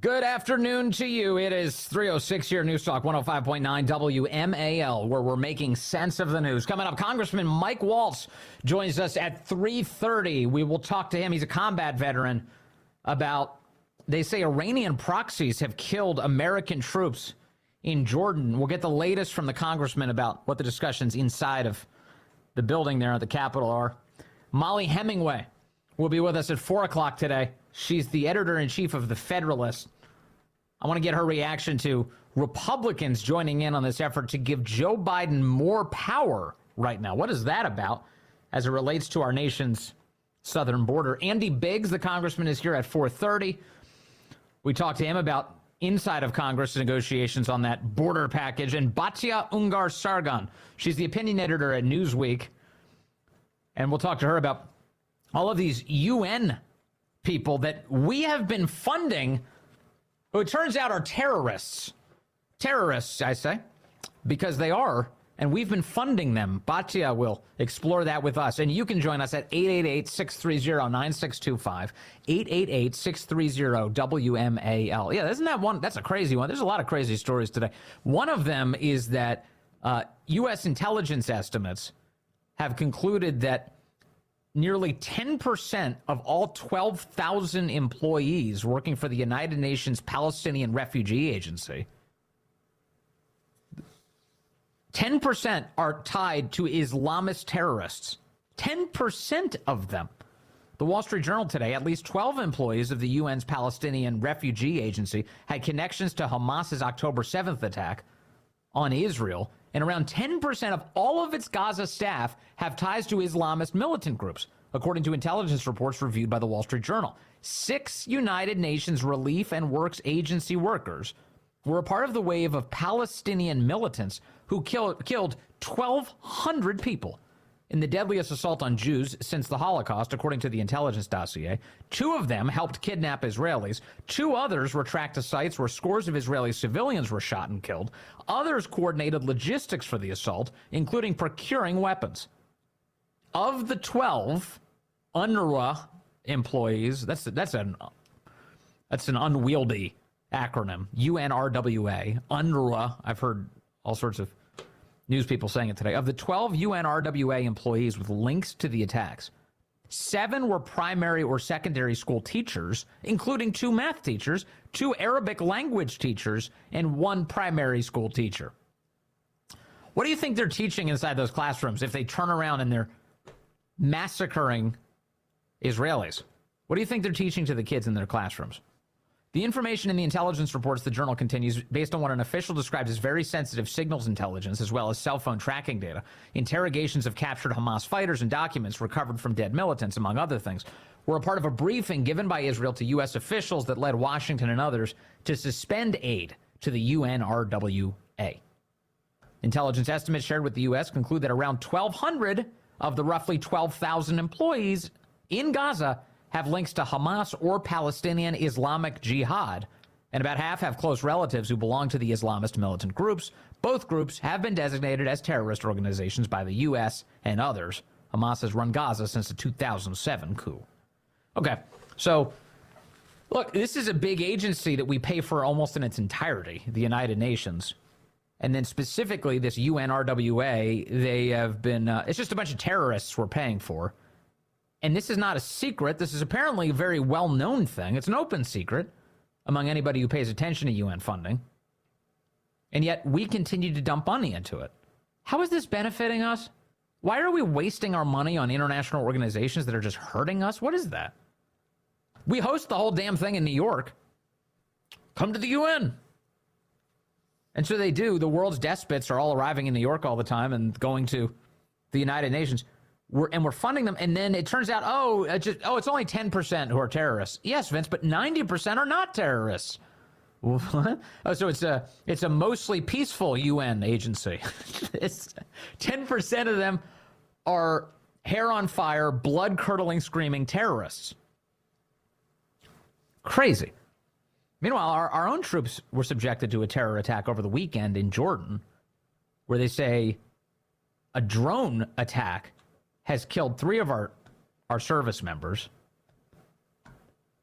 Good afternoon to you. It is 3:06 here, News Talk 105.9 WMAL, where we're making sense of the news. Coming up, Congressman Mike Waltz joins us at 3:30. We will talk to him. He's a combat veteran about, they say, Iranian proxies have killed American troops in Jordan. We'll get the latest from the congressman about what the discussions inside of the building there at the Capitol are. Molly Hemingway will be with us at 4 o'clock today. She's the editor-in-chief of The Federalist. I want to get her reaction to Republicans joining in on this effort to give Joe Biden more power right now. What is that about as it relates to our nation's southern border? Andy Biggs, the congressman, is here at 4:30. We talked to him about inside of Congress negotiations on that border package. And Batya Ungar-Sargon, she's the opinion editor at Newsweek. And we'll talk to her about all of these UN people that we have been funding, who it turns out are terrorists. Terrorists, I say, because they are, and we've been funding them. Batya will explore that with us. And you can join us at 888-630-9625, 888-630-WMAL. Yeah, isn't that one? That's a crazy one. There's a lot of crazy stories today. One of them is that U.S. intelligence estimates have concluded that nearly 10% of all 12,000 employees working for the United Nations Palestinian Refugee Agency, 10% are tied to Islamist terrorists. 10% of them. The Wall Street Journal today, at least 12 employees of the UN's Palestinian Refugee Agency had connections to Hamas's October 7th attack on Israel, and around 10% of all of its Gaza staff have ties to Islamist militant groups, according to intelligence reports reviewed by the Wall Street Journal. 6 United Nations Relief and Works Agency workers were a part of the wave of Palestinian militants who killed 1,200 people in the deadliest assault on Jews since the Holocaust, according to the intelligence dossier. 2 of them helped kidnap Israelis. 2 others were tracked to sites where scores of Israeli civilians were shot and killed. Others coordinated logistics for the assault, including procuring weapons. Of the 12 UNRWA employees, that's an unwieldy acronym, UNRWA, UNRWA. I've heard all sorts of news people saying it today. Of the 12 UNRWA employees with links to the attacks, 7 were primary or secondary school teachers, including 2 math teachers, 2 Arabic language teachers, and 1 primary school teacher. What do you think they're teaching inside those classrooms if they turn around and they're massacring Israelis? What do you think they're teaching to the kids in their classrooms? The information in the intelligence reports, the Journal continues, based on what an official describes as very sensitive signals intelligence, as well as cell phone tracking data, interrogations of captured Hamas fighters, and documents recovered from dead militants, among other things, were a part of a briefing given by Israel to U.S. officials that led Washington and others to suspend aid to the UNRWA. Intelligence estimates shared with the U.S. conclude that around 1,200 of the roughly 12,000 employees in Gaza have links to Hamas or Palestinian Islamic Jihad, and about half have close relatives who belong to the Islamist militant groups. Both groups have been designated as terrorist organizations by the U.S. and others. Hamas has run Gaza since the 2007 coup. Okay, so look, this is a big agency that we pay for almost in its entirety, the United Nations. And then specifically this UNRWA, they have been, it's just a bunch of terrorists we're paying for. And this is not a secret. This is apparently a very well-known thing. It's an open secret among anybody who pays attention to UN funding. And yet we continue to dump money into it. How is this benefiting us? Why are we wasting our money on international organizations that are just hurting us? What is that? We host the whole damn thing in New York. Come to the UN. And so they do. The world's despots are all arriving in New York all the time and going to the United Nations. We're funding them, and then it turns out, it's only 10% who are terrorists. Yes, Vince, but 90% are not terrorists. What? Oh, so it's a mostly peaceful UN agency. It's 10% of them are hair on fire, blood-curdling, screaming terrorists. Crazy. Meanwhile, our own troops were subjected to a terror attack over the weekend in Jordan, where they say a drone attack has killed 3 of our service members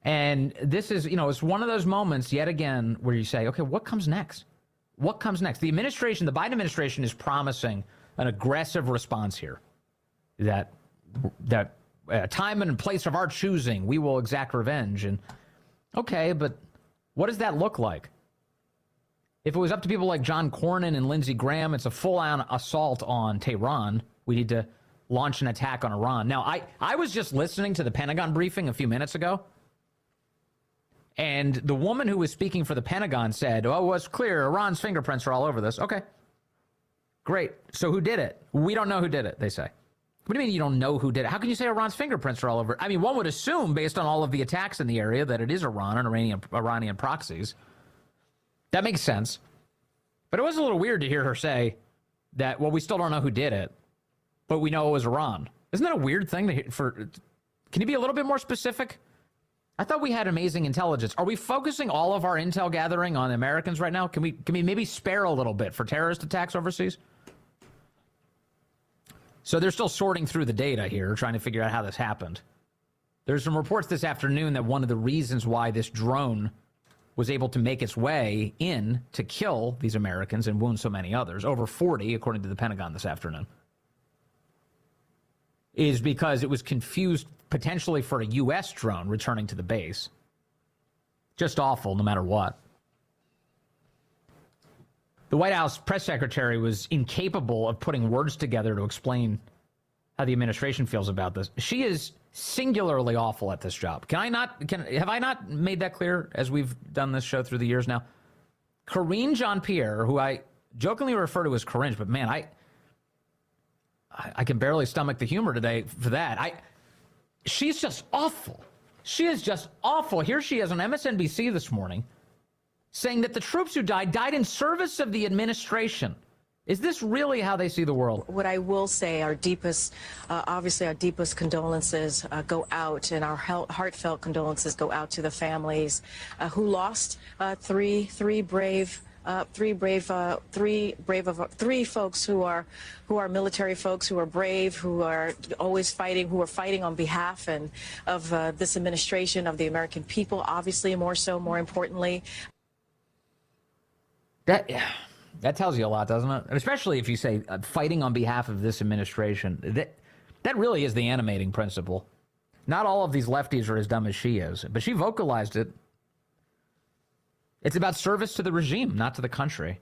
And this is, it's one of those moments yet again where you say, okay, what comes next? What comes next? The Biden administration is promising an aggressive response here. That time and place of our choosing, we will exact revenge. And okay, but what does that look like? If it was up to people like John Cornyn and Lindsey Graham, it's a full-on assault on Tehran. We need to launch an attack on Iran. Now, I was just listening to the Pentagon briefing a few minutes ago, and the woman who was speaking for the Pentagon said, oh, it's clear, Iran's fingerprints are all over this. Okay, great. So who did it? We don't know who did it, they say. What do you mean you don't know who did it? How can you say Iran's fingerprints are all over? I mean, one would assume, based on all of the attacks in the area, that it is Iran and Iranian proxies. That makes sense. But it was a little weird to hear her say that, well, we still don't know who did it, but we know it was Iran. Isn't that a weird thing to hear? Can you be a little bit more specific? I thought we had amazing intelligence. Are we focusing all of our intel gathering on Americans right now? Can we maybe spare a little bit for terrorist attacks overseas? So they're still sorting through the data here, trying to figure out how this happened. There's some reports this afternoon that one of the reasons why this drone was able to make its way in to kill these Americans and wound so many others, over 40, according to the Pentagon this afternoon, is because it was confused potentially for a U.S. drone returning to the base. Just awful, no matter what. The White House press secretary was incapable of putting words together to explain how the administration feels about this. She is singularly awful at this job. Have I not made that clear as we've done this show through the years now? Karine Jean-Pierre, who I jokingly refer to as Karinge, but man, I can barely stomach the humor today for that. She's just awful. She is just awful. Here she is on MSNBC this morning saying that the troops who died in service of the administration. Is this really how they see the world? What I will say, obviously our deepest condolences go out, and our heartfelt condolences go out to the families who lost three folks who are military folks, who are brave, who are always fighting, who are fighting on behalf of this administration, of the American people, obviously more importantly. That tells you a lot, doesn't it? Especially if you say fighting on behalf of this administration. That really is the animating principle. Not all of these lefties are as dumb as she is, but she vocalized it. It's about service to the regime, not to the country.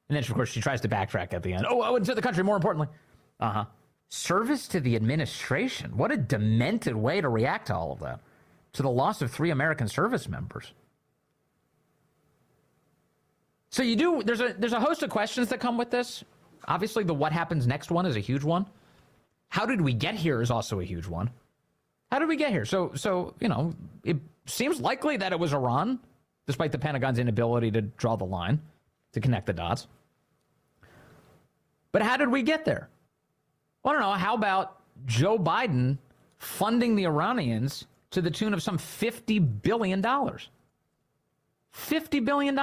And then, of course, she tries to backtrack at the end. Oh, and to the country, more importantly. Service to the administration. What a demented way to react to all of that. To the loss of 3 American service members. So there's a host of questions that come with this. Obviously, the what happens next one is a huge one. How did we get here is also a huge one. How did we get here? So it seems likely that it was Iran, despite the Pentagon's inability to draw the line, to connect the dots. But how did we get there? I don't know. How about Joe Biden funding the Iranians to the tune of some $50 billion? $50 billion.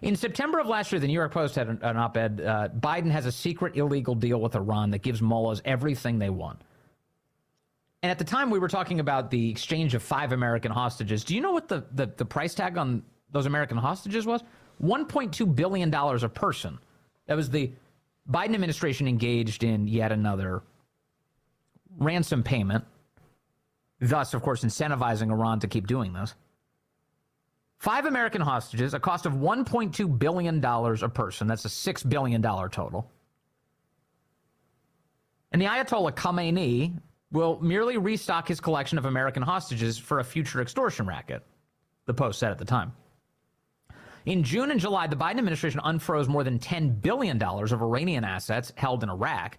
In September of last year, the New York Post had an op-ed. Biden has a secret illegal deal with Iran that gives mullahs everything they want. And at the time, we were talking about the exchange of 5 American hostages. Do you know what the price tag on those American hostages was? $1.2 billion a person. That was the Biden administration engaged in yet another ransom payment, thus, of course, incentivizing Iran to keep doing this. 5 American hostages, a cost of $1.2 billion a person. That's a $6 billion total. And the Ayatollah Khamenei will merely restock his collection of American hostages for a future extortion racket, the Post said at the time. In June and July, the Biden administration unfroze more than $10 billion of Iranian assets held in Iraq,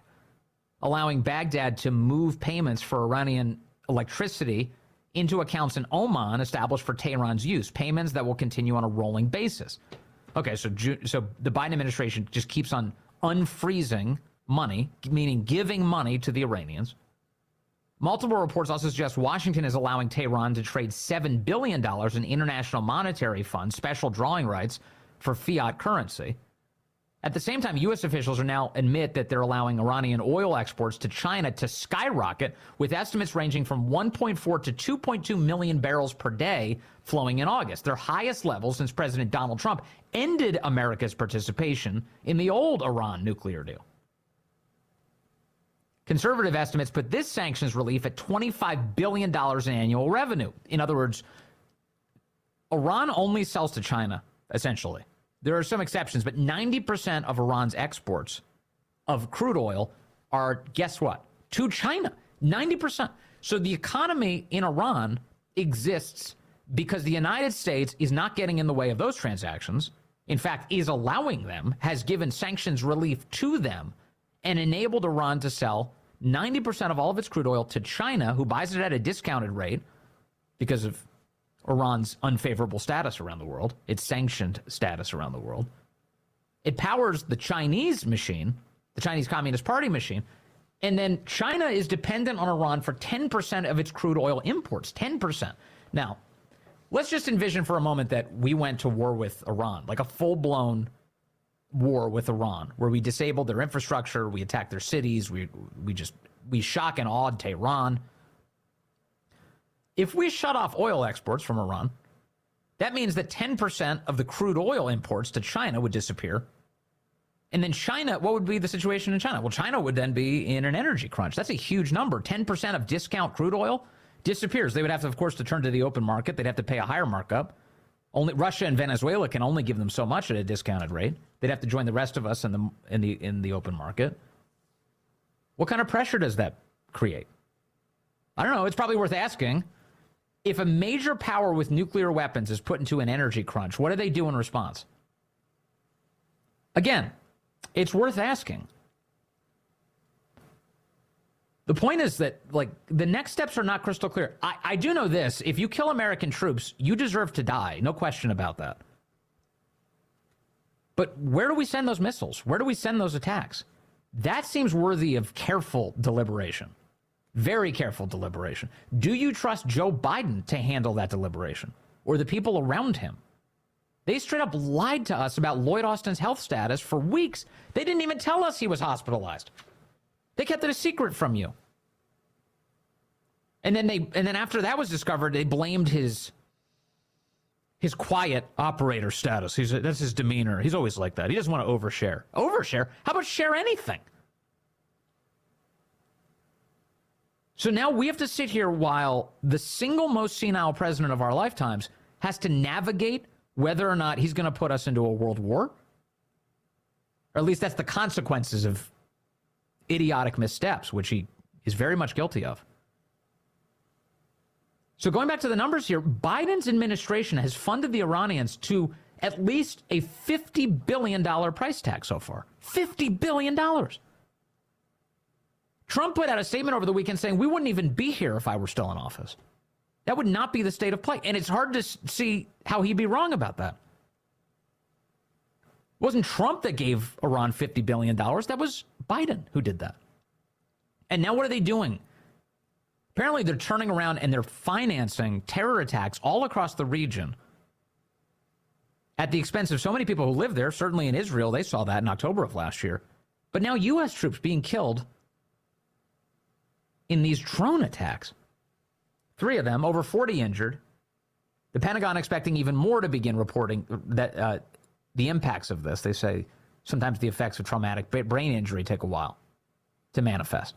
allowing Baghdad to move payments for Iranian electricity into accounts in Oman established for Tehran's use, payments that will continue on a rolling basis. Okay, so the Biden administration just keeps on unfreezing money, meaning giving money to the Iranians. Multiple reports also suggest Washington is allowing Tehran to trade $7 billion in International Monetary Fund special drawing rights for fiat currency. At the same time, U.S. officials are now admit that they're allowing Iranian oil exports to China to skyrocket, with estimates ranging from 1.4 to 2.2 million barrels per day flowing in August, their highest level since President Donald Trump ended America's participation in the old Iran nuclear deal. Conservative estimates put this sanctions relief at $25 billion in annual revenue. In other words, Iran only sells to China, essentially. There are some exceptions, but 90% of Iran's exports of crude oil are, guess what, to China. 90%. So the economy in Iran exists because the United States is not getting in the way of those transactions. In fact, is allowing them, has given sanctions relief to them, and enabled Iran to sell 90% of all of its crude oil to China, who buys it at a discounted rate because of Iran's unfavorable status around the world, its sanctioned status around the world. It powers the Chinese machine, the Chinese Communist Party machine, and then China is dependent on Iran for 10% of its crude oil imports, 10%. Now, let's just envision for a moment that we went to war with Iran, like a full-blown war with Iran, where we disabled their infrastructure, we attacked their cities, we shock and awed Tehran. If we shut off oil exports from Iran, that means that 10% of the crude oil imports to China would disappear. And then China, what would be the situation in China? Well, China would then be in an energy crunch. That's a huge number. 10% of discount crude oil disappears. They would have to, of course, to turn to the open market. They'd have to pay a higher markup. Only Russia and Venezuela can only give them so much at a discounted rate. They'd have to join the rest of us in the open market. What kind of pressure does that create? I don't know. It's probably worth asking. If a major power with nuclear weapons is put into an energy crunch, what do they do in response? Again, it's worth asking. The point is that, like, the next steps are not crystal clear. I do know this. If you kill American troops, you deserve to die. No question about that. But where do we send those missiles? Where do we send those attacks? That seems worthy of careful deliberation. Very careful deliberation. Do you trust Joe Biden to handle that deliberation, or the people around him? They straight up lied to us about Lloyd Austin's health status for weeks. They didn't even tell us he was hospitalized. They kept it a secret from you. And then after that was discovered, they blamed his quiet operator status. That's his demeanor. He's always like that. He doesn't want to overshare. Overshare? How about share anything? So now we have to sit here while the single most senile president of our lifetimes has to navigate whether or not he's going to put us into a world war. Or at least that's the consequences of idiotic missteps, which he is very much guilty of. So going back to the numbers here, Biden's administration has funded the Iranians to at least a $50 billion price tag so far. $50 billion. Trump put out a statement over the weekend saying we wouldn't even be here if I were still in office. That would not be the state of play. And it's hard to see how he'd be wrong about that. It wasn't Trump that gave Iran $50 billion. That was Biden who did that. And now what are they doing? Apparently they're turning around and they're financing terror attacks all across the region at the expense of so many people who live there. Certainly in Israel, they saw that in October of last year. But now U.S. troops being killed in these drone attacks. 3 of them, over 40 injured. The Pentagon expecting even more to begin reporting that the impacts of this. They say sometimes the effects of traumatic brain injury take a while to manifest.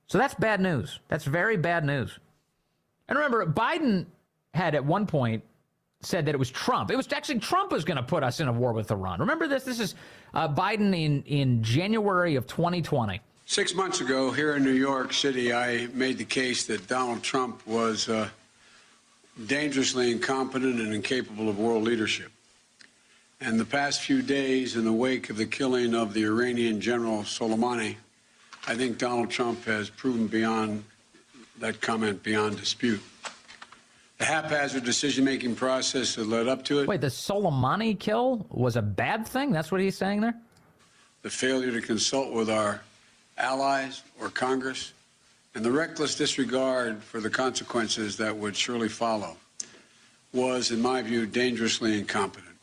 So that's bad news. That's very bad news. And remember, Biden had at one point said that it was Trump. It was actually Trump who's going to put us in a war with Iran. Remember this? This is Biden in January of 2020. 6 months ago, here in New York City, I made the case that Donald Trump was dangerously incompetent and incapable of world leadership. And the past few days, in the wake of the killing of the Iranian General Soleimani, I think Donald Trump has proven beyond that comment beyond dispute. The haphazard decision-making process that led up to it. Wait, the Soleimani kill was a bad thing? That's what he's saying there? The failure to consult with our allies or Congress, and the reckless disregard for the consequences that would surely follow was, in my view, dangerously incompetent.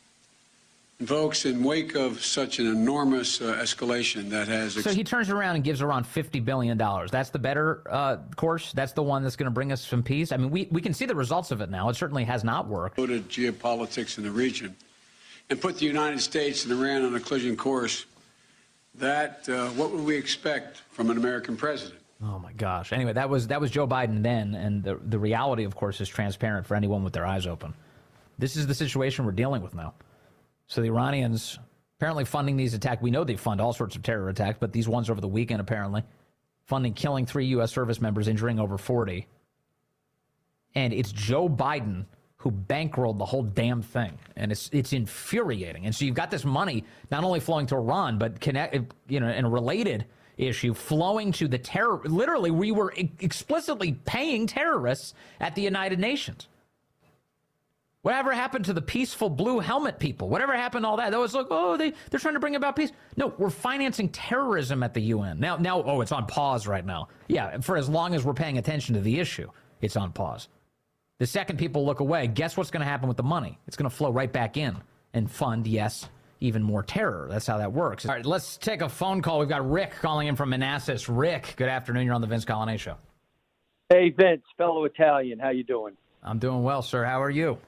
Folks, in wake of such an enormous escalation that has... So he turns around and gives Iran $50 billion. That's the better course? That's the one that's going to bring us some peace? I mean, we can see the results of it now. It certainly has not worked. Geopolitics in the region and put the United States and Iran on a collision course. That, what would we expect from an American president? Oh, my gosh. Anyway, that was Joe Biden then, and the reality, of course, is transparent for anyone with their eyes open. This is the situation we're dealing with now. So the Iranians apparently funding these attacks. We know they fund all sorts of terror attacks, but these ones over the weekend apparently funding killing 3 U.S. service members, injuring over 40. And it's Joe Biden who bankrolled the whole damn thing. And it's infuriating. And so you've got this money not only flowing to Iran, but in a related issue, flowing to the terror. Literally, we were explicitly paying terrorists at the United Nations. Whatever happened to the peaceful blue helmet people? Whatever happened to all that? That was like, oh, they're trying to bring about peace. No, we're financing terrorism at the UN. Now, oh, it's on pause right now. Yeah, for as long as we're paying attention to the issue, it's on pause. The second people look away, guess what's going to happen with the money? It's going to flow right back in and fund, yes, even more terror. That's how that works. All right, let's take a phone call. We've got Rick calling in from Manassas. Rick, good afternoon. You're on the Vince Colonnese Show. Hey, Vince, fellow Italian. How you doing? I'm doing well, sir. How are you?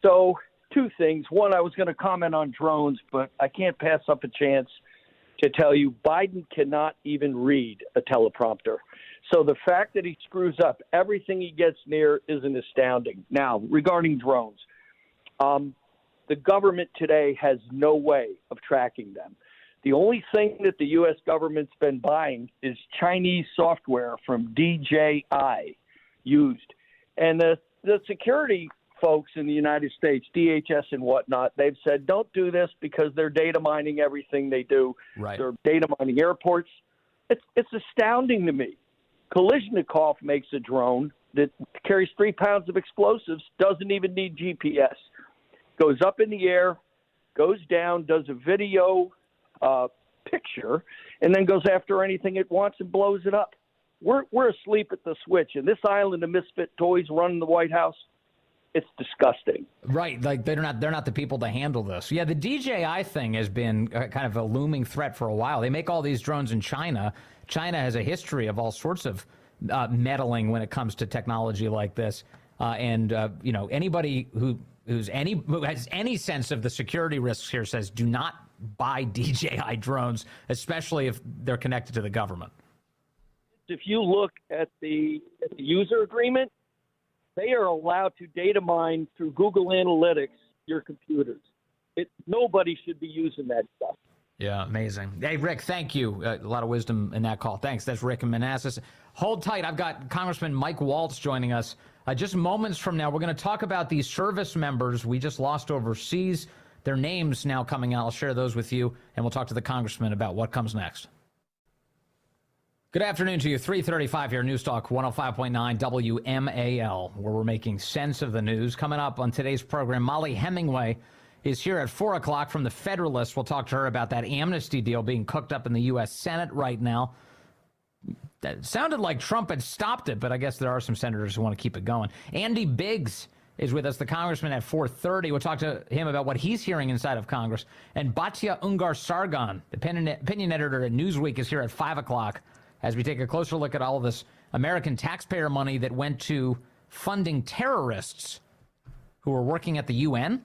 So, 2 things. One, I was going to comment on drones, but I can't pass up a chance to tell you Biden cannot even read a teleprompter. So the fact that he screws up everything he gets near isn't astounding. Now, regarding drones, the government today has no way of tracking them. The only thing that the U.S. government's been buying is Chinese software from DJI used. And the security folks in the United States, DHS and whatnot, they've said, don't do this because they're data mining everything they do. Right. They're data mining airports. It's astounding to me. Kalashnikov makes a drone that carries 3 pounds of explosives, doesn't even need GPS. Goes up in the air, goes down, does a video picture, and then goes after anything it wants and blows it up. We're asleep at the switch. And this island of misfit toys running the White House, it's disgusting. Right. Like they're not the people to handle this. Yeah, the DJI thing has been kind of a looming threat for a while. They make all these drones in China. China has a history of all sorts of meddling when it comes to technology like this. Anybody who has any sense of the security risks here says do not buy DJI drones, especially if they're connected to the government. If you look at the user agreement, they are allowed to data mine through Google Analytics your computers. Nobody should be using that stuff. Yeah, amazing. Hey, Rick, thank you. A lot of wisdom in that call. Thanks. That's Rick in Manassas. Hold tight. I've got Congressman Mike Waltz joining us. Just moments from now, we're going to talk about these service members we just lost overseas. Their names now coming out. I'll share those with you, and we'll talk to the congressman about what comes next. Good afternoon to you. 3:35 here, News Talk 105.9 WMAL, where we're making sense of the news. Coming up on today's program, Molly Hemingway is here at 4 o'clock from the Federalist. We'll talk to her about that amnesty deal being cooked up in the U.S. Senate right now. That sounded like Trump had stopped it, but I guess there are some senators who want to keep it going. Andy Biggs is with us, the congressman, at 4:30. We'll talk to him about what he's hearing inside of Congress. And Batya Ungar-Sargon, the opinion editor at Newsweek, is here at 5 o'clock as we take a closer look at all of this American taxpayer money that went to funding terrorists who are working at the UN.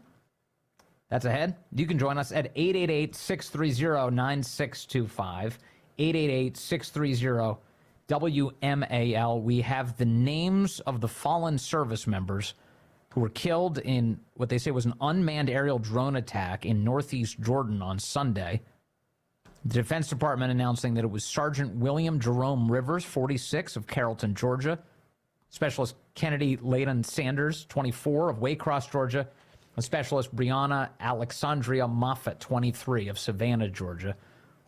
That's ahead. You can join us at 888-630-9625, 888-630-WMAL. We have the names of the fallen service members who were killed in what they say was an unmanned aerial drone attack in northeast Jordan on Sunday. The Defense Department announcing that it was Sergeant William Jerome Rivers, 46, of Carrollton, Georgia. Specialist Kennedy Layden Sanders, 24, of Waycross, Georgia. And Specialist Brianna Alexandria Moffett, 23, of Savannah, Georgia,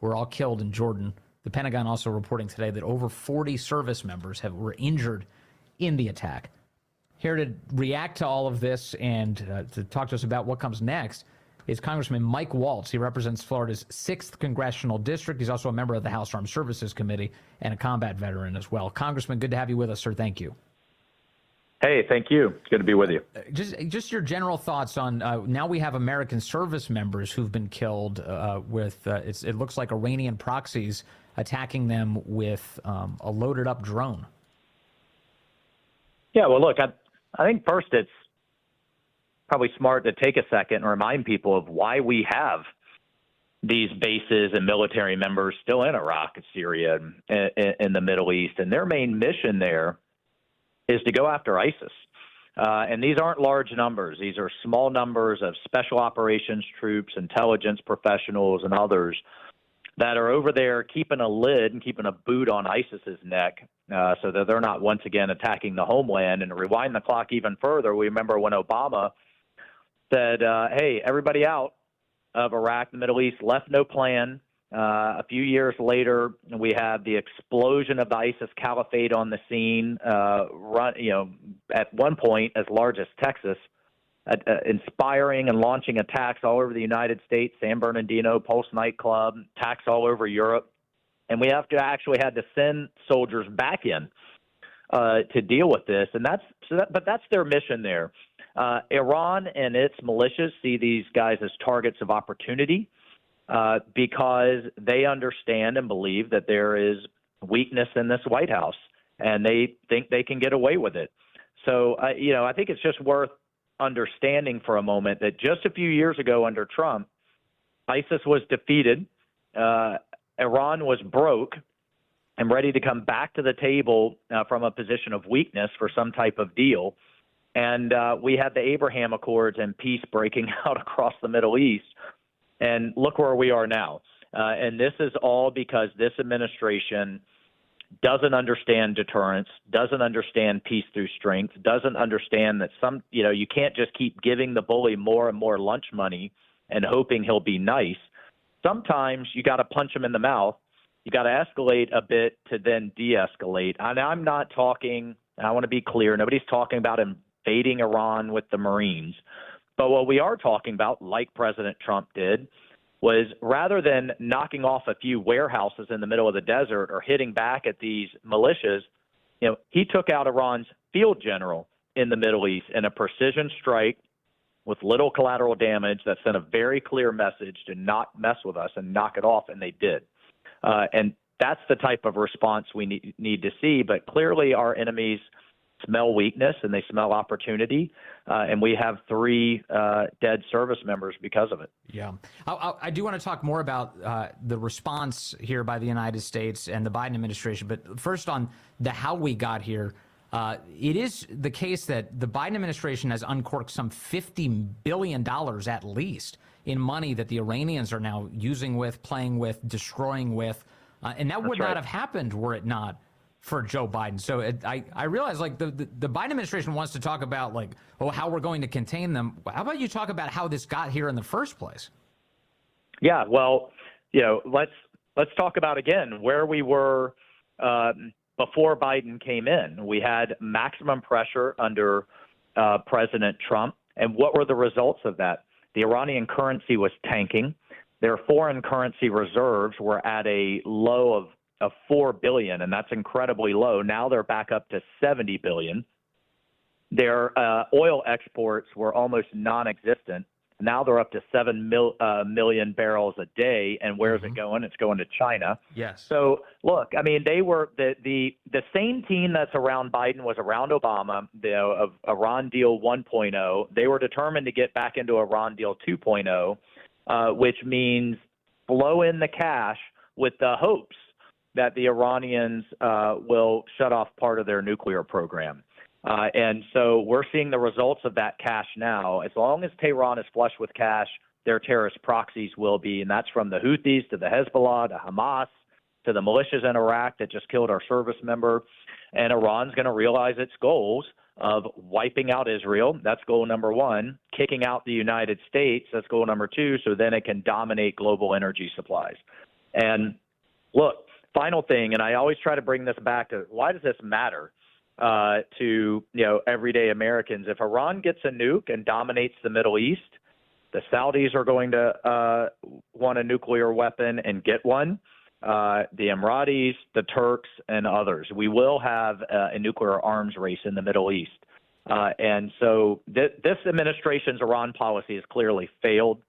were all killed in Jordan. The Pentagon also reporting today that over 40 service members were injured in the attack. Here to react to all of this and to talk to us about what comes next is Congressman Mike Waltz. He represents Florida's 6th Congressional District. He's also a member of the House Armed Services Committee and a combat veteran as well. Congressman, good to have you with us, sir. Thank you. Hey, thank you. It's good to be with you. Just your general thoughts on now we have American service members who've been killed with it looks like Iranian proxies attacking them with a loaded up drone. Yeah, well, look, I think first it's probably smart to take a second and remind people of why we have these bases and military members still in Iraq, Syria, and in the Middle East. And their main mission there is to go after ISIS. And these aren't large numbers. These are small numbers of special operations troops, intelligence professionals, and others that are over there keeping a lid and keeping a boot on ISIS's neck so that they're not once again attacking the homeland. And to rewind the clock even further, we remember when Obama said, hey, everybody out of Iraq, the Middle East, left no plan. A few years later, we had the explosion of the ISIS caliphate on the scene, at one point as large as Texas, inspiring and launching attacks all over the United States, San Bernardino, Pulse nightclub, attacks all over Europe. And we actually had to send soldiers back in to deal with this. And but that's their mission there. Iran and its militias see these guys as targets of opportunity because they understand and believe that there is weakness in this White House, and they think they can get away with it. So, I think it's just worth understanding for a moment that just a few years ago under Trump, ISIS was defeated, Iran was broke and ready to come back to the table from a position of weakness for some type of deal. And we had the Abraham Accords and peace breaking out across the Middle East. And look where we are now. And this is all because this administration doesn't understand deterrence, doesn't understand peace through strength, doesn't understand that you can't just keep giving the bully more and more lunch money and hoping he'll be nice. Sometimes you got to punch him in the mouth. You got to escalate a bit to then de-escalate. And I'm not talking, and I want to be clear, nobody's talking about invading Iran with the Marines. But what we are talking about, like President Trump did, was rather than knocking off a few warehouses in the middle of the desert or hitting back at these militias, he took out Iran's field general in the Middle East in a precision strike with little collateral damage that sent a very clear message to not mess with us and knock it off, and they did. And that's the type of response we need to see. But clearly our enemies smell weakness and they smell opportunity, and we have 3 dead service members because of it. Yeah. I do want to talk more about the response here by the United States and the Biden administration, but first on how we got here. It is the case that the Biden administration has uncorked some $50 billion at least in money that the Iranians are now using with, playing with, destroying with, and that would not have happened were it not for Joe Biden. So I realize the Biden administration wants to talk about how we're going to contain them. How about you talk about how this got here in the first place? Yeah, well, let's talk about again where we were before Biden came in. We had maximum pressure under President Trump. And what were the results of that? The Iranian currency was tanking. Their foreign currency reserves were at a low of $4 billion, and that's incredibly low. Now they're back up to $70 billion. Their oil exports were almost non-existent. Now they're up to 7 million barrels a day. And where's it going? It's going to China. Yes. So look, I mean, they were the same team that's around Biden was around Obama, of Iran deal 1.0. They were determined to get back into Iran deal 2.0, which means blow in the cash with the hopes that the Iranians will shut off part of their nuclear program. And so we're seeing the results of that cash now. As long as Tehran is flush with cash, their terrorist proxies will be, and that's from the Houthis to the Hezbollah to Hamas to the militias in Iraq that just killed our service member. And Iran's going to realize its goals of wiping out Israel. That's goal number 1. Kicking out the United States. That's goal number 2. So then it can dominate global energy supplies. And look, final thing, and I always try to bring this back to why does this matter to everyday Americans? If Iran gets a nuke and dominates the Middle East, the Saudis are going to want a nuclear weapon and get one. The Emiratis, the Turks, and others. We will have a nuclear arms race in the Middle East. And so this administration's Iran policy has clearly failed.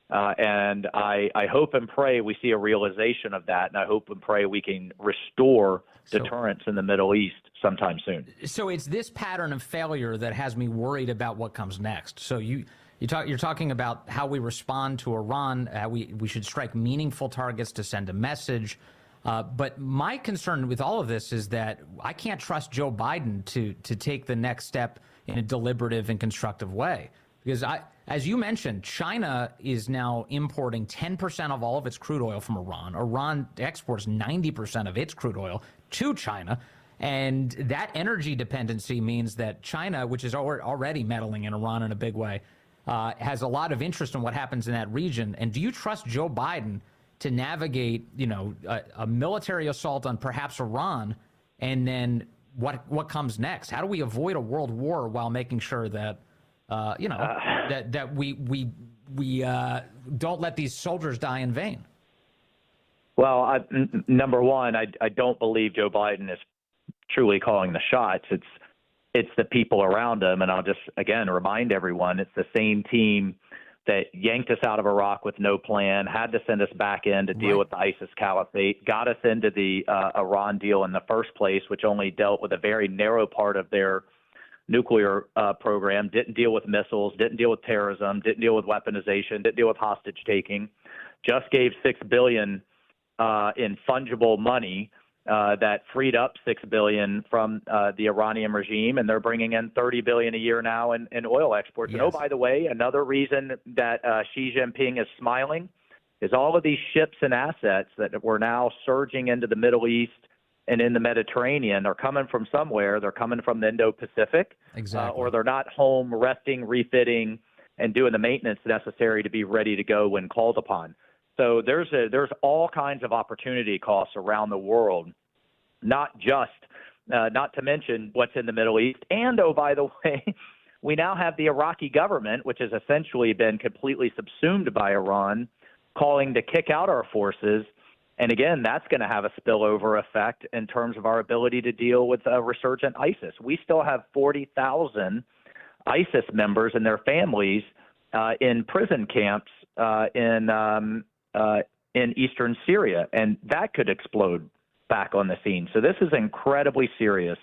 And I hope and pray we see a realization of that. And I hope and pray we can restore deterrence in the Middle East sometime soon. So it's this pattern of failure that has me worried about what comes next. So you're talking about how we respond to Iran, how we should strike meaningful targets to send a message. But my concern with all of this is that I can't trust Joe Biden to take the next step in a deliberative and constructive way. Because as you mentioned, China is now importing 10% of all of its crude oil from Iran. Iran exports 90% of its crude oil to China. And that energy dependency means that China, which is already meddling in Iran in a big way, has a lot of interest in what happens in that region. And do you trust Joe Biden to navigate, a military assault on perhaps Iran, and then what comes next? How do we avoid a world war while making sure that that we don't let these soldiers die in vain? Well, number one, I don't believe Joe Biden is truly calling the shots. It's the people around him, and I'll just again remind everyone it's the same team that yanked us out of Iraq with no plan, had to send us back in to deal with the ISIS caliphate, got us into the Iran deal in the first place, which only dealt with a very narrow part of their nuclear program, didn't deal with missiles, didn't deal with terrorism, didn't deal with weaponization, didn't deal with hostage taking, just gave $6 billion in fungible money that freed up $6 billion from the Iranian regime, and they're bringing in $30 billion a year now in oil exports. Yes. And oh, by the way, another reason that Xi Jinping is smiling is all of these ships and assets that were now surging into the Middle East and in the Mediterranean are coming from somewhere. They're coming from the Indo-Pacific, or they're not home resting, refitting, and doing the maintenance necessary to be ready to go when called upon. So there's all kinds of opportunity costs around the world, not to mention what's in the Middle East. And, oh, by the way, we now have the Iraqi government, which has essentially been completely subsumed by Iran, calling to kick out our forces. And again, that's going to have a spillover effect in terms of our ability to deal with resurgent ISIS. We still have 40,000 ISIS members and their families in prison camps in eastern Syria, and that could explode back on the scene. So this is incredibly serious.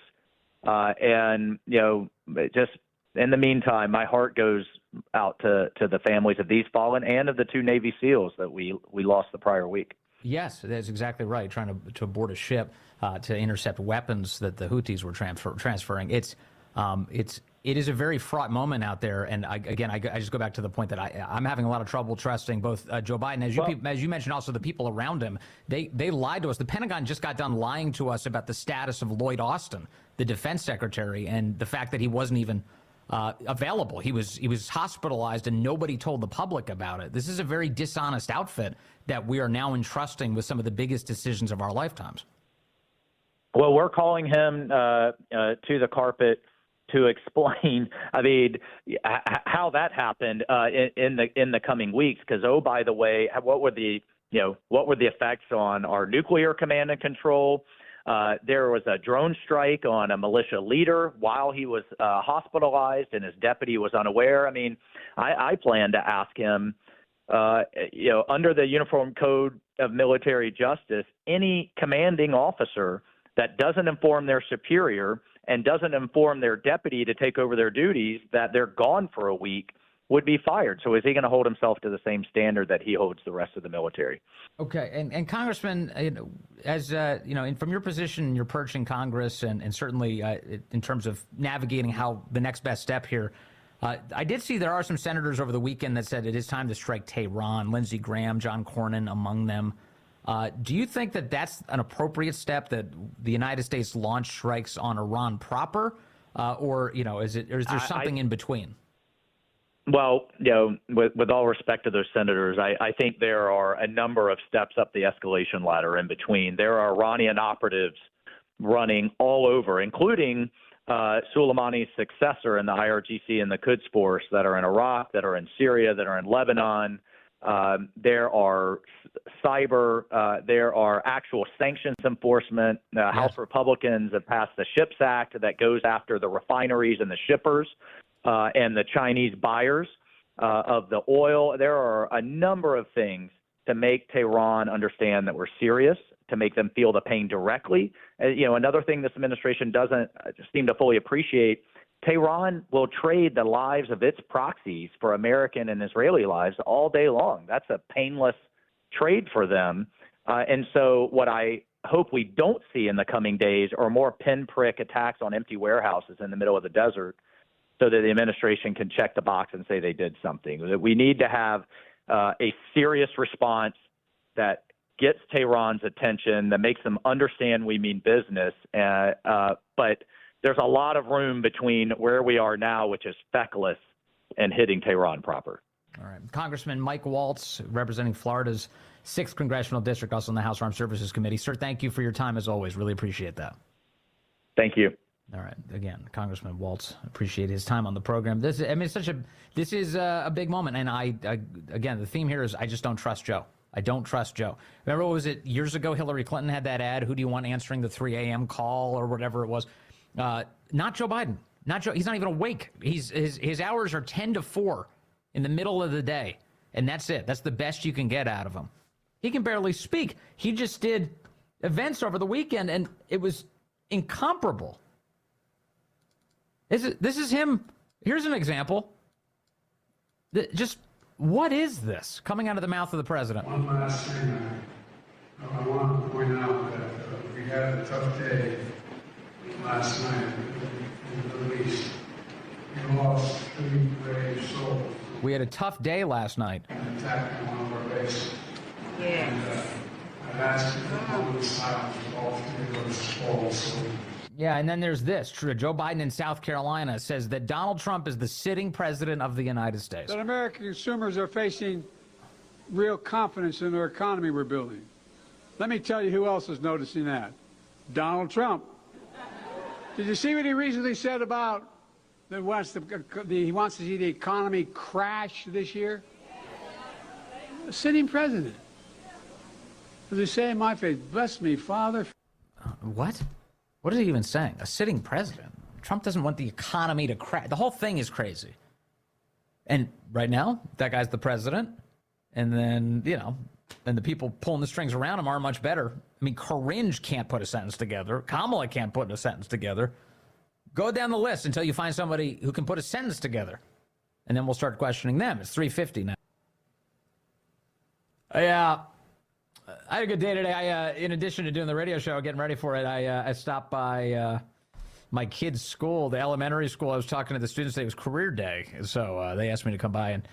And, just in the meantime, my heart goes out to the families of these fallen and of the 2 Navy SEALs that we lost the prior week. Yes, that's exactly right. Trying to board a ship to intercept weapons that the Houthis were transferring. It is a very fraught moment out there. And I just go back to the point that I'm having a lot of trouble trusting both Joe Biden, as you mentioned, also the people around him. They lied to us. The Pentagon just got done lying to us about the status of Lloyd Austin, the defense secretary, and the fact that he wasn't even available. He was hospitalized and nobody told the public about it. This is a very dishonest outfit that we are now entrusting with some of the biggest decisions of our lifetimes. Well, we're calling him to the carpet to explain, how that happened in the coming weeks. Because, oh, by the way, what were the effects on our nuclear command and control? There was a drone strike on a militia leader while he was hospitalized, and his deputy was unaware. I plan to ask him, under the Uniform Code of Military Justice, any commanding officer that doesn't inform their superior and doesn't inform their deputy to take over their duties, that they're gone for a week, would be fired. So is he going to hold himself to the same standard that he holds the rest of the military? Okay. And Congressman, from your position, your perch in Congress, and certainly in terms of navigating how the next best step here, I did see there are some senators over the weekend that said it is time to strike Tehran, Lindsey Graham, John Cornyn among them. Do you think that that's an appropriate step, that the United States launch strikes on Iran proper, or is there something in between? Well, with all respect to those senators, I think there are a number of steps up the escalation ladder in between. There are Iranian operatives running all over, including Soleimani's successor in the IRGC and the Quds Force, that are in Iraq, that are in Syria, that are in Lebanon, There are cyber, there are actual sanctions enforcement. House Republicans have passed the SHIPS Act that goes after the refineries and the shippers and the Chinese buyers of the oil. There are a number of things to make Tehran understand that we're serious, to make them feel the pain directly. Another thing this administration doesn't seem to fully appreciate, Tehran will trade the lives of its proxies for American and Israeli lives all day long. That's a painless trade for them. And so what I hope we don't see in the coming days are more pinprick attacks on empty warehouses in the middle of the desert so that the administration can check the box and say they did something. That we need to have a serious response that gets Tehran's attention, that makes them understand we mean business. But there's a lot of room between where we are now, which is feckless, and hitting Tehran proper. All right. Congressman Mike Waltz, representing Florida's 6th Congressional District, also on the House Armed Services Committee. Sir, thank you for your time as always. Really appreciate that. Thank you. All right. Again, Congressman Waltz, appreciate his time on the program. This is a big moment. And again, the theme here is I just don't trust Joe. I don't trust Joe. Remember, what was it years ago? Hillary Clinton had that ad, who do you want answering the 3 a.m. call or whatever it was? Not Joe Biden. Not Joe. He's not even awake. His hours are 10 to 4 in the middle of the day. And that's it. That's the best you can get out of him. He can barely speak. He just did events over the weekend, and it was incomparable. This is him. Here's an example. What is this coming out of the mouth of the president? One last thing I want to point out that we had a tough day last night in the Middle East. We lost 3 brave souls. We had a tough day last night. An attack on one of our bases. Yeah. And I've asked you for a moment of silence for all 3 of those fallen souls. Yeah, and then there's this. Joe Biden in South Carolina says that Donald Trump is the sitting president of the United States. That American consumers are facing real confidence in our economy we're building. Let me tell you who else is noticing that. Donald Trump. Did you see what he recently said about that he wants to see the economy crash this year? A sitting president. As they say in my face, bless me, Father. What? What is he even saying? A sitting president? Trump doesn't want the economy to crash. The whole thing is crazy. And right now, that guy's the president. And then, and the people pulling the strings around him aren't much better. I mean, Karinge can't put a sentence together. Kamala can't put a sentence together. Go down the list until you find somebody who can put a sentence together. And then we'll start questioning them. It's 3:50 now. I had a good day today. In addition to doing the radio show, getting ready for it, I stopped by my kids' school, the elementary school. I was talking to the students today. It was career day. So they asked me to come by and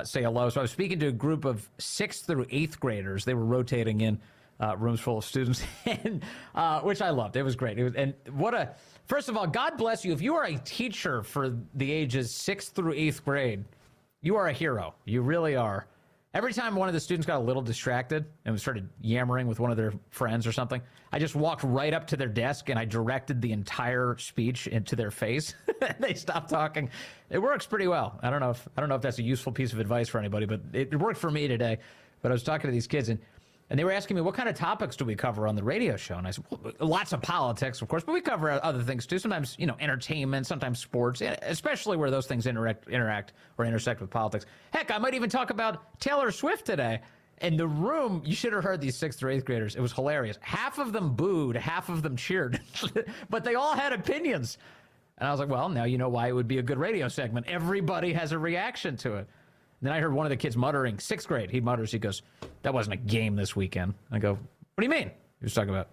say hello. So I was speaking to a group of 6th through 8th graders. They were rotating in rooms full of students, and, which I loved. It was great. First of all, God bless you. If you are a teacher for the ages 6th through 8th grade, you are a hero. You really are. Every time one of the students got a little distracted and started yammering with one of their friends or something, I just walked right up to their desk and I directed the entire speech into their face. They stopped talking. It works pretty well. I don't know if that's a useful piece of advice for anybody, but it worked for me today. But I was talking to these kids and they were asking me, what kind of topics do we cover on the radio show? And I said, well, lots of politics, of course, but we cover other things too. Sometimes, entertainment, sometimes sports, especially where those things interact or intersect with politics. Heck, I might even talk about Taylor Swift today. And the room, you should have heard these 6th or 8th graders. It was hilarious. Half of them booed, half of them cheered, but they all had opinions. And I was like, well, now you know why it would be a good radio segment. Everybody has a reaction to it. Then I heard one of the kids muttering, 6th grade. He mutters, he goes, that wasn't a game this weekend. I go, what do you mean? He was talking about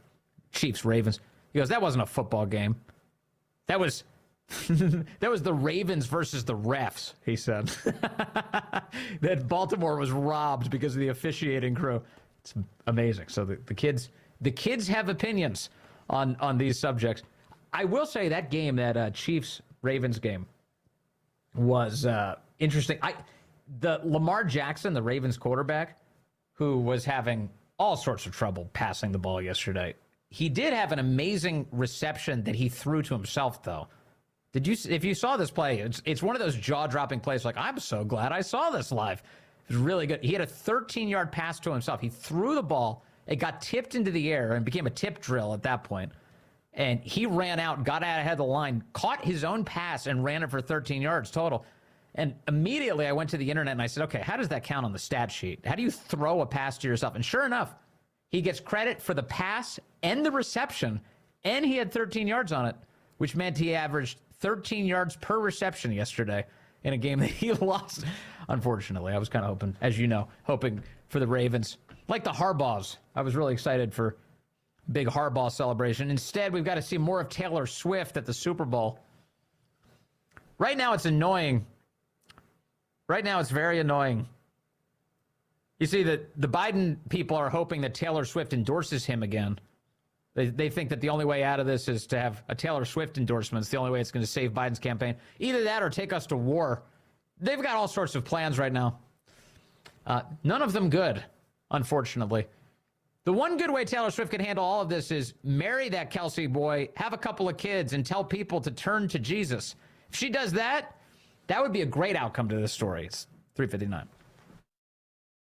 Chiefs, Ravens. He goes, that wasn't a football game. That was the Ravens versus the refs, he said. That Baltimore was robbed because of the officiating crew. It's amazing. So the kids have opinions on these subjects. I will say that game, that Chiefs-Ravens game, was interesting. The Lamar Jackson, the Ravens quarterback, who was having all sorts of trouble passing the ball yesterday, he did have an amazing reception that he threw to himself, though. If you saw this play, it's one of those jaw-dropping plays like, I'm so glad I saw this live. It was really good. He had a 13-yard pass to himself. He threw the ball. It got tipped into the air and became a tip drill at that point. And he ran out, got out ahead of the line, caught his own pass, and ran it for 13 yards total. And immediately I went to the internet and I said, okay, how does that count on the stat sheet? How do you throw a pass to yourself? And sure enough, he gets credit for the pass and the reception, and he had 13 yards on it, which meant he averaged 13 yards per reception yesterday in a game that he lost. Unfortunately, I was kind of hoping, as you know, hoping for the Ravens. Like the Harbaughs. I was really excited for big Harbaugh celebration. Instead, we've got to see more of Taylor Swift at the Super Bowl. Right now, it's annoying. Right now, it's very annoying. You see, that the Biden people are hoping that Taylor Swift endorses him again. They think that the only way out of this is to have a Taylor Swift endorsement. It's the only way it's going to save Biden's campaign. Either that or take us to war. They've got all sorts of plans right now. None of them good, unfortunately. The one good way Taylor Swift can handle all of this is marry that Kelsey boy, have a couple of kids, and tell people to turn to Jesus. If she does that, that would be a great outcome to this story. It's 3:59.